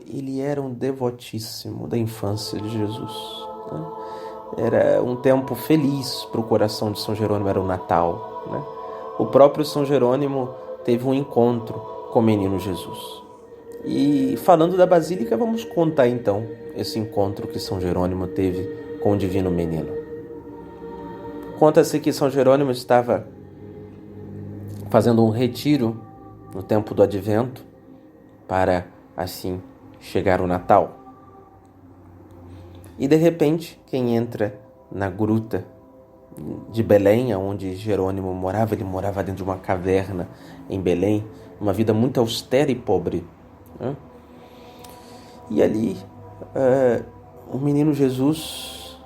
ele era um devotíssimo da infância de Jesus, né? Era um tempo feliz para o coração de São Jerônimo, era o Natal, né? O próprio São Jerônimo teve um encontro com o menino Jesus. E falando da Basílica, vamos contar então esse encontro que São Jerônimo teve com o Divino Menino. Conta-se que São Jerônimo estava fazendo um retiro no tempo do Advento para, assim, chegar o Natal. E de repente, quem entra na gruta de Belém, onde Jerônimo morava, ele morava dentro de uma caverna em Belém, uma vida muito austera e pobre, né? E ali, o menino Jesus,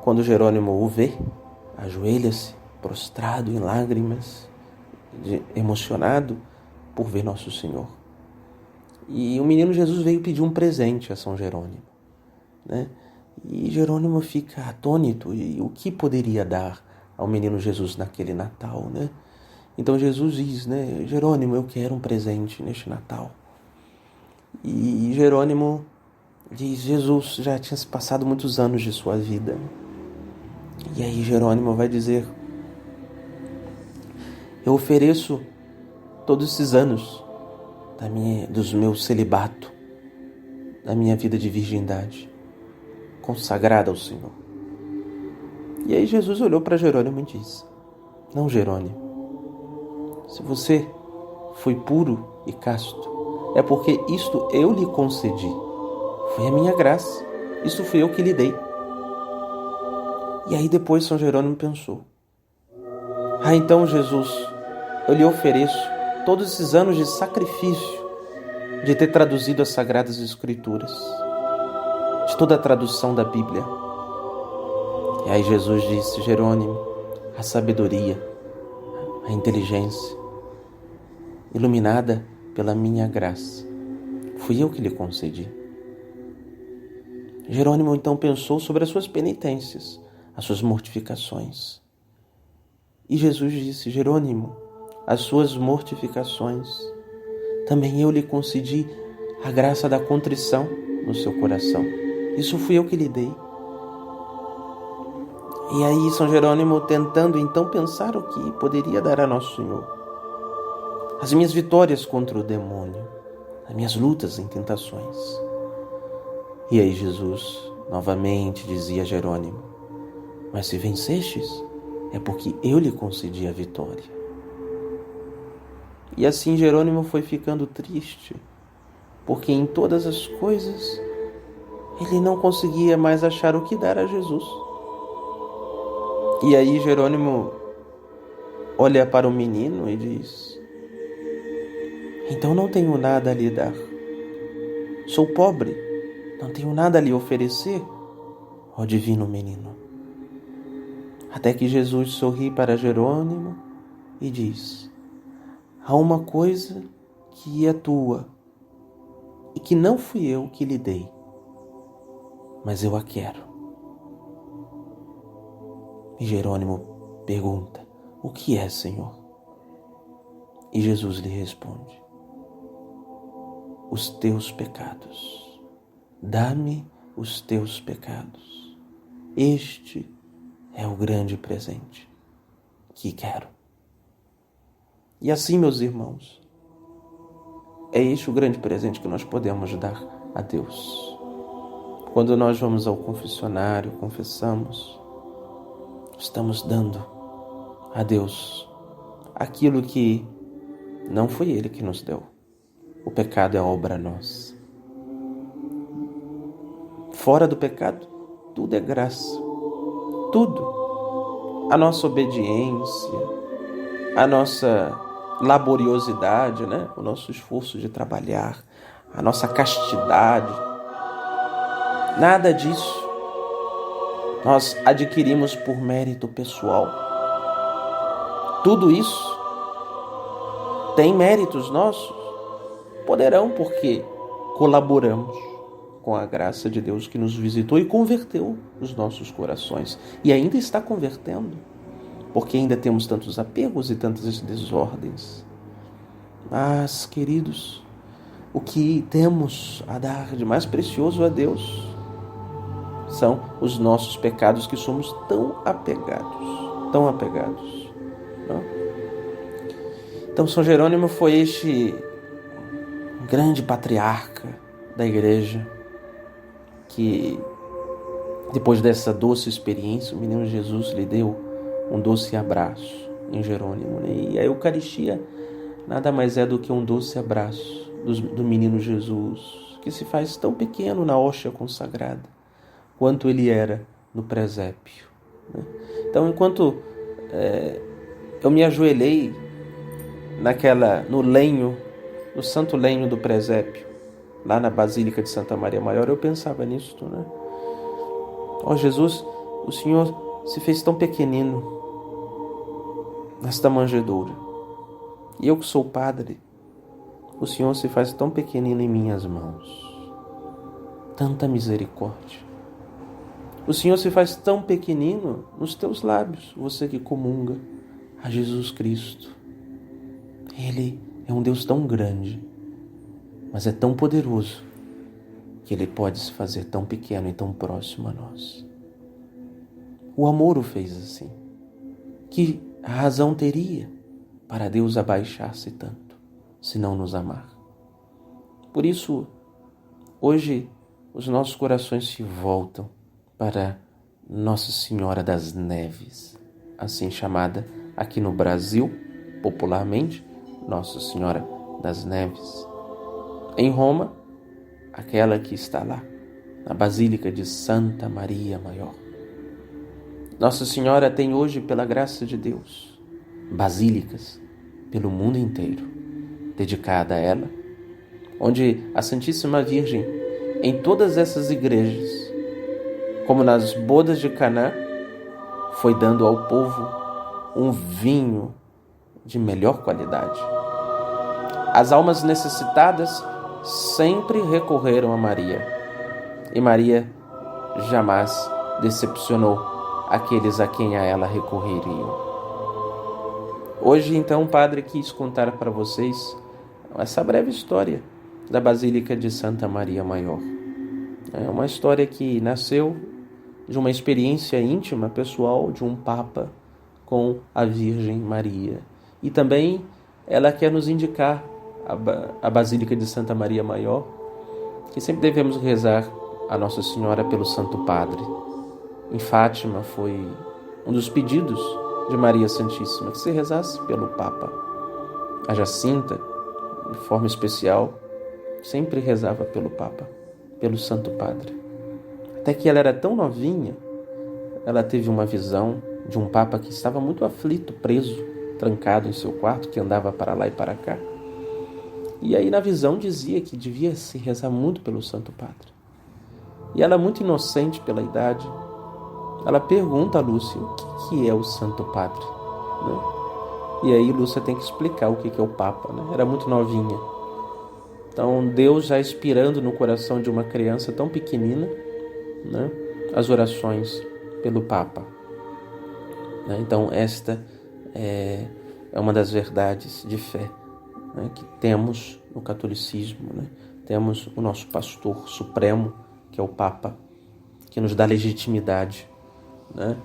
quando Jerônimo o vê, ajoelha-se, prostrado em lágrimas, emocionado por ver Nosso Senhor. E o menino Jesus veio pedir um presente a São Jerônimo, né? E Jerônimo fica atônito, e o que poderia dar ao menino Jesus naquele Natal, né? Então Jesus diz, né? Jerônimo, eu quero um presente neste Natal. E Jerônimo diz, Jesus, já tinha se passado muitos anos de sua vida. E aí Jerônimo vai dizer, eu ofereço todos esses anos dos meus celibato, da minha vida de virgindade, consagrada ao Senhor. E aí Jesus olhou para Jerônimo e disse, não, Jerônimo, se você foi puro e casto, é porque isto eu lhe concedi. Foi a minha graça. Isso fui eu que lhe dei. E aí depois São Jerônimo pensou, então Jesus, eu lhe ofereço todos esses anos de sacrifício, de ter traduzido as Sagradas Escrituras, de toda a tradução da Bíblia. E aí Jesus disse, Jerônimo, a sabedoria, a inteligência, iluminada pela minha graça, fui eu que lhe concedi. Jerônimo então pensou sobre as suas penitências, as suas mortificações. E Jesus disse, Jerônimo, as suas mortificações, também eu lhe concedi a graça da contrição no seu coração. Isso fui eu que lhe dei. E aí São Jerônimo tentando então pensar o que poderia dar a Nosso Senhor. As minhas vitórias contra o demônio, as minhas lutas em tentações. E aí Jesus novamente dizia a Jerônimo, mas se vencestes, é porque eu lhe concedi a vitória. E assim Jerônimo foi ficando triste, porque em todas as coisas ele não conseguia mais achar o que dar a Jesus. E aí Jerônimo olha para o menino e diz, então não tenho nada a lhe dar. Sou pobre, não tenho nada a lhe oferecer, ó divino menino. Até que Jesus sorri para Jerônimo e diz, há uma coisa que é tua e que não fui eu que lhe dei, mas eu a quero. E Jerônimo pergunta, o que é, Senhor? E Jesus lhe responde, os teus pecados. Dá-me os teus pecados. Este é o grande presente que quero. E assim, meus irmãos, é este o grande presente que nós podemos dar a Deus. Quando nós vamos ao confessionário, confessamos, estamos dando a Deus aquilo que não foi Ele que nos deu. O pecado é obra nossa. Fora do pecado, tudo é graça. Tudo. A nossa obediência, a nossa laboriosidade, né? O nosso esforço de trabalhar, a nossa castidade. Nada disso nós adquirimos por mérito pessoal. Tudo isso tem méritos nossos? Poderão, porque colaboramos com a graça de Deus que nos visitou e converteu os nossos corações. E ainda está convertendo, porque ainda temos tantos apegos e tantas desordens. Mas, queridos, o que temos a dar de mais precioso a Deus são os nossos pecados, que somos tão apegados, não? Então São Jerônimo foi este grande patriarca da igreja que, depois dessa doce experiência, o menino Jesus lhe deu um doce abraço em Jerônimo, né? E a Eucaristia nada mais é do que um doce abraço do menino Jesus, que se faz tão pequeno na hóstia consagrada quanto ele era no presépio, né? Então, enquanto eu me ajoelhei no santo lenho do presépio, lá na Basílica de Santa Maria Maior, eu pensava nisso, né? Ó Jesus, o Senhor se fez tão pequenino nesta manjedoura. E eu que sou padre, o Senhor se faz tão pequenino em minhas mãos. Tanta misericórdia. O Senhor se faz tão pequenino nos teus lábios, você que comunga a Jesus Cristo. Ele é um Deus tão grande, mas é tão poderoso, que Ele pode se fazer tão pequeno e tão próximo a nós. O amor o fez assim. Que razão teria para Deus abaixar-se tanto, se não nos amar? Por isso, hoje, os nossos corações se voltam para Nossa Senhora das Neves, assim chamada aqui no Brasil, popularmente, Nossa Senhora das Neves. Em Roma, aquela que está lá, na Basílica de Santa Maria Maior. Nossa Senhora tem hoje, pela graça de Deus, basílicas pelo mundo inteiro, dedicada a ela, onde a Santíssima Virgem, em todas essas igrejas, como nas bodas de Caná, foi dando ao povo um vinho de melhor qualidade. As almas necessitadas sempre recorreram a Maria, e Maria jamais decepcionou aqueles a quem a ela recorreriam. Hoje, então, o Padre quis contar para vocês essa breve história da Basílica de Santa Maria Maior. É uma história que nasceu de uma experiência íntima, pessoal, de um Papa com a Virgem Maria. E também ela quer nos indicar a Basílica de Santa Maria Maior, que sempre devemos rezar a Nossa Senhora pelo Santo Padre. Em Fátima foi um dos pedidos de Maria Santíssima, que se rezasse pelo Papa. A Jacinta, de forma especial, sempre rezava pelo Papa, pelo Santo Padre. Até que ela era tão novinha, ela teve uma visão de um Papa que estava muito aflito, preso, trancado em seu quarto, que andava para lá e para cá. E aí na visão dizia que devia se rezar muito pelo Santo Padre. E ela, muito inocente pela idade, ela pergunta a Lúcia o que é o Santo Padre, né? E aí Lúcia tem que explicar o que é o Papa, né? Era muito novinha. Então Deus já inspirando no coração de uma criança tão pequenina, né, as orações pelo Papa, né? Então esta é uma das verdades de fé, né, que temos no catolicismo, né? Temos o nosso pastor supremo, que é o Papa, que nos dá legitimidade, né?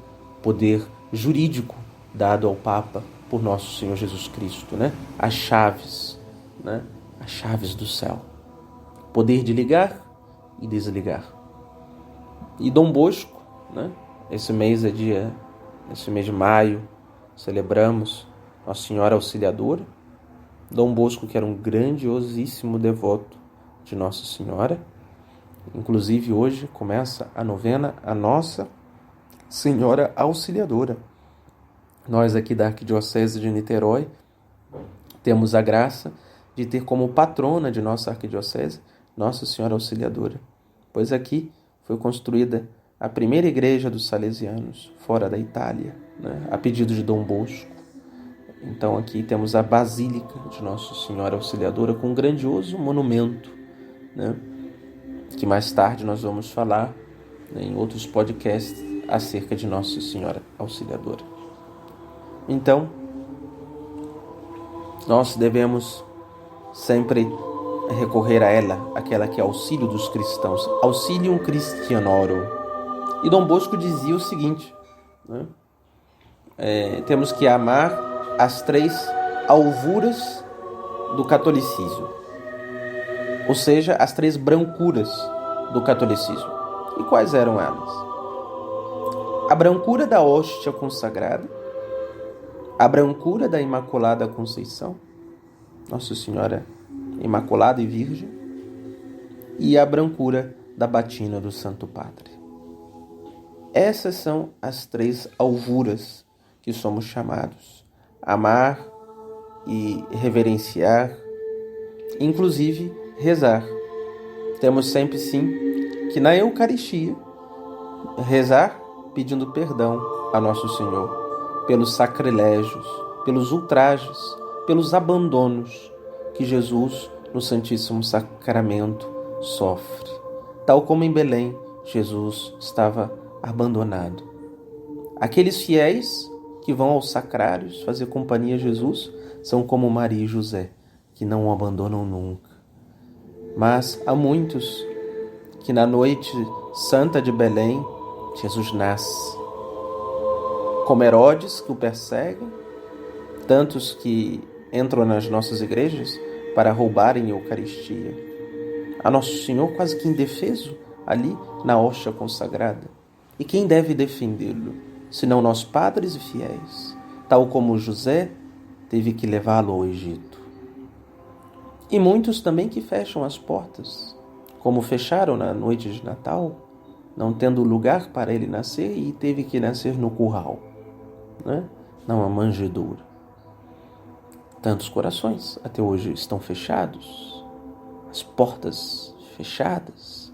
Poder jurídico dado ao Papa por nosso Senhor Jesus Cristo, né? As chaves, né? As chaves do céu, poder de ligar e desligar. E Dom Bosco, né? Esse mês de maio, celebramos Nossa Senhora Auxiliadora. Dom Bosco, que era um grandiosíssimo devoto de Nossa Senhora. Inclusive hoje começa a novena a Nossa Senhora Auxiliadora. Nós aqui da Arquidiocese de Niterói temos a graça de ter como patrona de nossa arquidiocese Nossa Senhora Auxiliadora, pois aqui foi construída a primeira igreja dos salesianos fora da Itália, né, a pedido de Dom Bosco. Então aqui temos a Basílica de Nossa Senhora Auxiliadora com um grandioso monumento, né, que mais tarde nós vamos falar, né, em outros podcasts acerca de Nossa Senhora Auxiliadora. Então, nós devemos sempre recorrer a ela, aquela que é auxílio dos cristãos, Auxilium Christianorum. E Dom Bosco dizia o seguinte, né? Temos que amar as 3 alvuras do catolicismo, ou seja, as 3 brancuras do catolicismo. E quais eram elas? A brancura da hóstia consagrada, a brancura da Imaculada Conceição, Nossa Senhora Imaculada e Virgem, e a brancura da batina do Santo Padre. Essas são as 3 alvuras que somos chamados a amar e reverenciar, inclusive rezar. Temos sempre, sim, que na Eucaristia rezar pedindo perdão a Nosso Senhor pelos sacrilégios, pelos ultrajes, pelos abandonos que Jesus no Santíssimo Sacramento sofre. Tal como em Belém, Jesus estava abandonado. Aqueles fiéis que vão aos sacrários fazer companhia a Jesus são como Maria e José, que não o abandonam nunca. Mas há muitos que na noite santa de Belém, Jesus nasce. Como Herodes, que o perseguem, tantos que entram nas nossas igrejas para roubarem a Eucaristia. A Nosso Senhor quase que indefeso ali na hóstia consagrada. E quem deve defendê-lo, senão nós padres e fiéis, tal como José teve que levá-lo ao Egito. E muitos também que fecham as portas, como fecharam na noite de Natal, não tendo lugar para ele nascer e teve que nascer no curral, né? Numa manjedoura. Tantos corações até hoje estão fechados, as portas fechadas.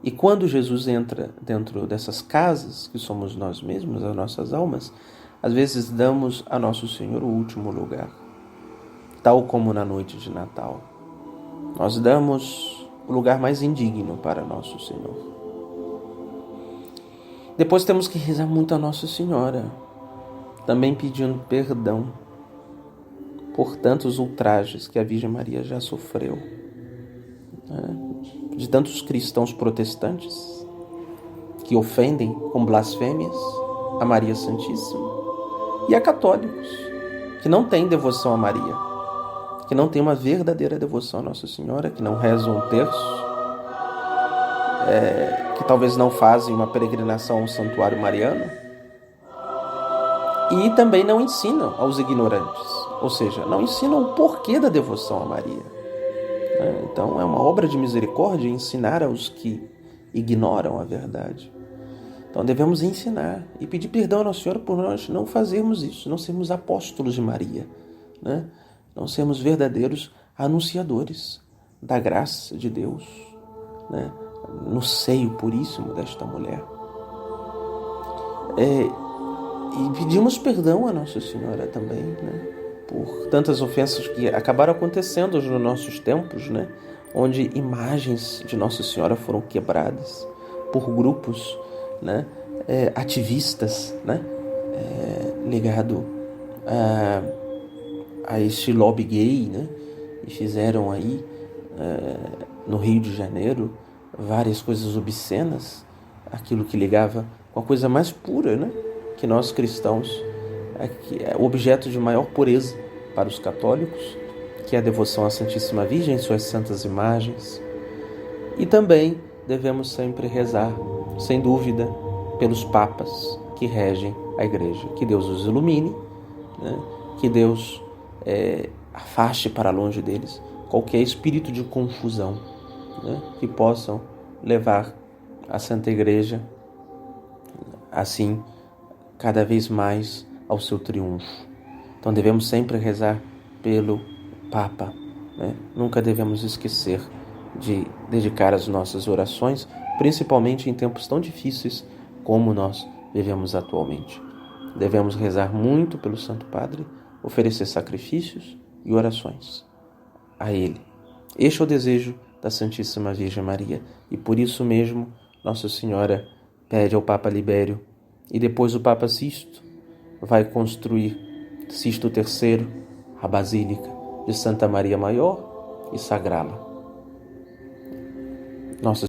E quando Jesus entra dentro dessas casas, que somos nós mesmos, as nossas almas, às vezes damos a Nosso Senhor o último lugar, tal como na noite de Natal. Nós damos o lugar mais indigno para Nosso Senhor. Depois temos que rezar muito a Nossa Senhora, também pedindo perdão por tantos ultrajes que a Virgem Maria já sofreu, né? De tantos cristãos protestantes que ofendem com blasfêmias a Maria Santíssima, e a católicos que não têm devoção a Maria, que não têm uma verdadeira devoção a Nossa Senhora, que não rezam um terço, que talvez não fazem uma peregrinação ao Santuário Mariano, e também não ensinam aos ignorantes, ou seja, não ensinam o porquê da devoção a Maria. Então é uma obra de misericórdia ensinar aos que ignoram a verdade. Então devemos ensinar e pedir perdão a Nossa Senhora por nós não fazermos isso, não sermos apóstolos de Maria, né? Não sermos verdadeiros anunciadores da graça de Deus, né? No seio puríssimo desta mulher. E pedimos perdão a Nossa Senhora também, né? Por tantas ofensas que acabaram acontecendo nos nossos tempos, né? Onde imagens de Nossa Senhora foram quebradas por grupos, né? Ativistas, né? Ligado a este lobby gay, né? E fizeram aí no Rio de Janeiro várias coisas obscenas, aquilo que ligava com a coisa mais pura, né? Que nós cristãos é o objeto de maior pureza para os católicos, que é a devoção à Santíssima Virgem, suas santas imagens. E também devemos sempre rezar, sem dúvida, pelos papas que regem a Igreja. Que Deus os ilumine, né? Que Deus afaste para longe deles qualquer espírito de confusão, né? Que possam levar a Santa Igreja, assim, cada vez mais ao seu triunfo. Então devemos sempre rezar pelo Papa, né? Nunca devemos esquecer de dedicar as nossas orações, principalmente em tempos tão difíceis como nós vivemos atualmente. Devemos rezar muito pelo Santo Padre, oferecer sacrifícios e orações a Ele. Este é o desejo da Santíssima Virgem Maria, e por isso mesmo Nossa Senhora pede ao Papa Libério, e depois o Papa Sisto vai construir, Sisto III, a Basílica de Santa Maria Maior, e sagrá-la. Nossa